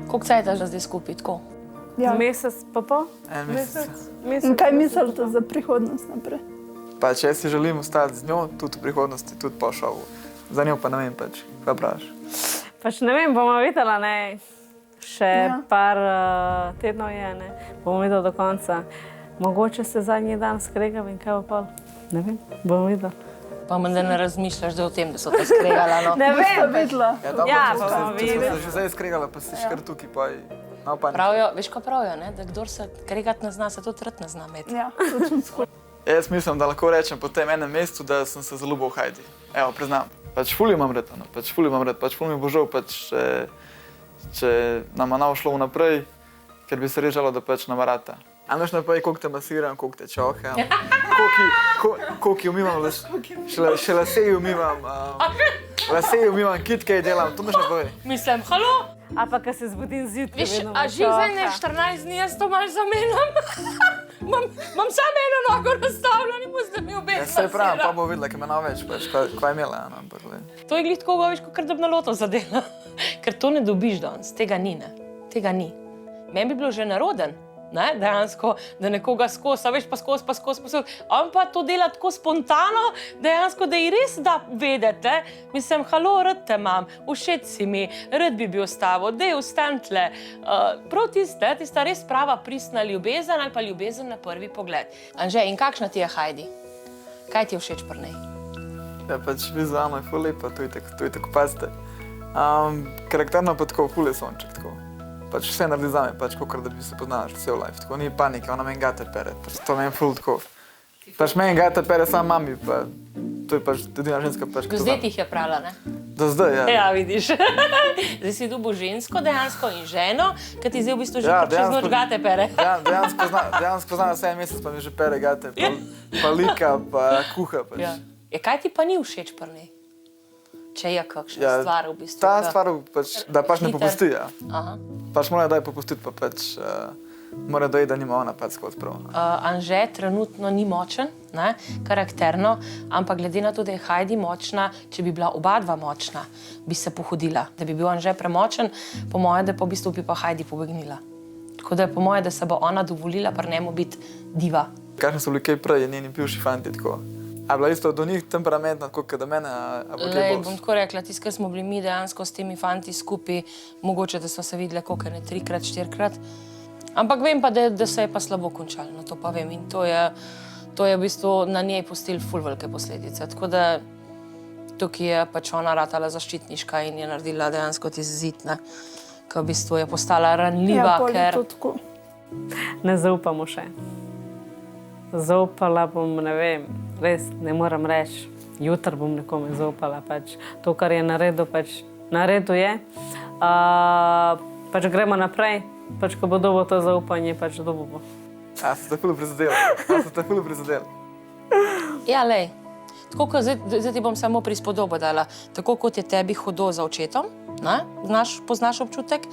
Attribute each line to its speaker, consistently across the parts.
Speaker 1: Koliko cajta že zdaj skupaj, tako?
Speaker 2: Ja.
Speaker 3: Mesec pa pol?
Speaker 4: En mesec.
Speaker 2: In kaj mislite za prihodnost naprej?
Speaker 4: Pač jaz si želim ostati z njo, tudi v prihodnosti, tudi po šovu. Za njo pa ne vem, pač, kaj praviš.
Speaker 3: Pač ne vem, bomo videla, ne. Še par tednov je, ne. Bomo videla do konca. Mogoče se zadnji dan skregam in kaj bo pol. Ne vem, bomo videla.
Speaker 1: Pa da ne razmišljaš o tem, da so te skregala, no.
Speaker 3: Ne vem.
Speaker 2: Videla.
Speaker 4: Ja, dobro,
Speaker 3: Ja,
Speaker 4: če
Speaker 3: bomo
Speaker 4: se
Speaker 3: videli.
Speaker 4: že zdaj skregala, pa si škar tukaj, pa no, pa ne.
Speaker 1: Pravijo, veš, ko pravijo, ne? Da kdor se kregati ne zna, se tudi rad ne zna imeti.
Speaker 2: Ja, točno tako.
Speaker 4: Jaz mislim, da lahko rečem po tem enem mestu, da sem se zaljubil v Heidi. Evo, priznam. Pač ful imam rad, no. Pač ful imam rad, pač ful mi bo žal, pač, če nama ne bo šlo vnaprej, ker bi se režalo, da pač nama rata. A veš naprej, koliko te masiram, koliko te čoham, koliko ji umimam, še laseji umimam, kitke delam, to veš naprej.
Speaker 1: Mislim, halo?
Speaker 3: Ali pa, ko se zbudim zjutraj,
Speaker 1: Veš,
Speaker 3: vedno
Speaker 1: a
Speaker 3: me
Speaker 1: že zdaj ne
Speaker 3: čoha.
Speaker 1: 14 dni, jaz to malo zamenjam. Imam samo eno nogo nastavljeno, da mi obe
Speaker 4: Ja, saj pravim, pa bo videla, ker me ne več, pač, kaj je imela, no, ampak gled.
Speaker 1: To je glih tako, veš, kot da bi na loto zadela. Ker to ne dobiš danes, tega ni, ne. Tega ni. Meni bi bilo že naroden, ne, dejansko, da nekoga skozi, veš, pa skozi. On pa to dela tako spontano, dejansko, da ji res da vedeti, ne. Mislim, halo, rad te imam, všeč si mi, rad bi bil s tabo, dej vstan tle. Prav tista res prava pristna ljubezen ali pa ljubezen na prvi pogled. Anže, in kakšna ti je Heidi? Kaj ti je všeč pri njej?
Speaker 4: Ja, pač vizualno je ful lepa, to je tako pazite. Karakterno pa tako ful je sonček, tako. Pač vse naredi zame, pač kakor da bi se poznala cel life, tako ni panike, ona meni gater pere, pač to meni ful tako. Pač meni gater pere sam mami, pa to je pač edina ženska, pač
Speaker 1: Do zdaj ti jih je prala, ne?
Speaker 4: Do zdaj, ja.
Speaker 1: Ja, vidiš. Zdaj si dobil žensko dejansko in ženo, ki ti zdaj v bistvu že
Speaker 4: Ja,
Speaker 1: čez noč
Speaker 4: dejansko-
Speaker 1: gate pere.
Speaker 4: Dejansko znam 7 mesec, pa mi že pere gate, pa lika, pa kuha, pač.
Speaker 1: Ja. Kaj ti pa ni všeč pri njej? Če je kakšna
Speaker 4: Ja,
Speaker 1: stvar v bistvu.
Speaker 4: Ta stvar, pač, da pač ne
Speaker 1: Hiter.
Speaker 4: popusti, ja.
Speaker 1: Aha.
Speaker 4: Pač mora daj popustiti, pa pač mora dojeti, da nima ona pač skozi prav.
Speaker 1: Anže trenutno ni močen, ne, karakterno, ampak glede na to, da je Heidi močna, če bi bila oba dva močna, bi se pohodila. Da bi bil Anže premočen, po moje, da pa v bistvu bi pa Heidi pobegnila. Tako da je po moje, da se bo ona dovolila pri njemu biti diva.
Speaker 4: Kakšni so bili kaj prej, njeni bivši fanti, tako. A bila isto do njih temperamentna, tako kot do mene, a pa kaj
Speaker 1: Bom
Speaker 4: boš?
Speaker 1: tako rekla, tisti, ki smo bili mi dejansko s temi fanti skupaj, mogoče, da smo se videli koliko ne 3-krat, 4-krat. Ampak vem pa, da se je pa slabo končalo, no to pa vem. In to je v bistvu na njej pustilo ful velike posledice. Tako da tukaj je pač ona ratala zaščitniška in je naredila dejansko tisti zid, ne. Ko v bistvu je postala ranljiva,
Speaker 2: Ja, pol je
Speaker 1: ker...
Speaker 2: to tako.
Speaker 3: Ne zaupamo še. Zaupala bom, ne vem, res ne moram reči. Jutri bom nekome zaupala, pač to, kar je naredil, pač naredil je. Pač gremo naprej, pač ko bo dobil to zaupanje, pač dobil bo.
Speaker 4: A so te ful prizadeli.
Speaker 1: Ja, lej. Tako kot zdaj ti bom samo prispodobo dala. Tako kot je tebi hudo za očetom, ne, poznaš občutek.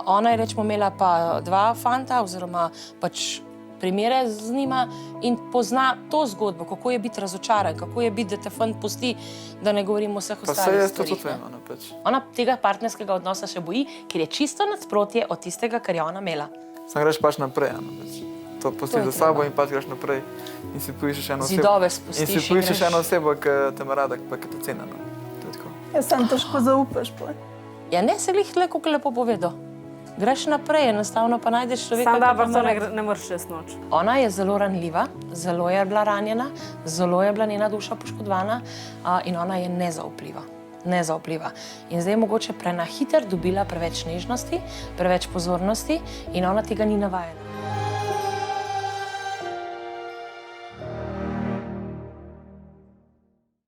Speaker 1: Ona je, rečemo, imela pa 2 fanta oziroma pač primere z njima in pozna to zgodbo, kako je biti razočaran, kako je biti, da te fant pusti, da ne govorimo o vseh
Speaker 4: Pa
Speaker 1: ostalih
Speaker 4: se jaz to
Speaker 1: stvarih,
Speaker 4: tudi
Speaker 1: ne.
Speaker 4: vem, ona pač.
Speaker 1: Ona tega partnerskega odnosa še boji, ker je čisto nasprotje od tistega, kar je ona imela.
Speaker 4: Sam greš pač naprej, ano, pač. To pustiš za sabo in pač greš naprej in si poiščeš eno osebo.
Speaker 1: Zidove
Speaker 4: In
Speaker 1: spustiš
Speaker 4: si poiščeš
Speaker 1: greš.
Speaker 4: eno osebo, ki te ima rada, pa ki te ceni, no. To je tako.
Speaker 2: Ja, sam težko zaupaš, pol.
Speaker 1: Ja, ne se glih tle, kako lepo povedal. Greš naprej, enostavno pa najdeš človeka,
Speaker 3: Sam
Speaker 1: ki
Speaker 3: dobro,
Speaker 1: te
Speaker 3: to
Speaker 1: ima rad.
Speaker 3: ne moreš čez noč.
Speaker 1: Ona je zelo ranljiva, zelo je bila ranjena, zelo je bila njena duša poškodovana in ona je nezaupljiva. In zdaj je mogoče prenahiter dobila preveč nežnosti, preveč pozornosti in ona tega ni navajena.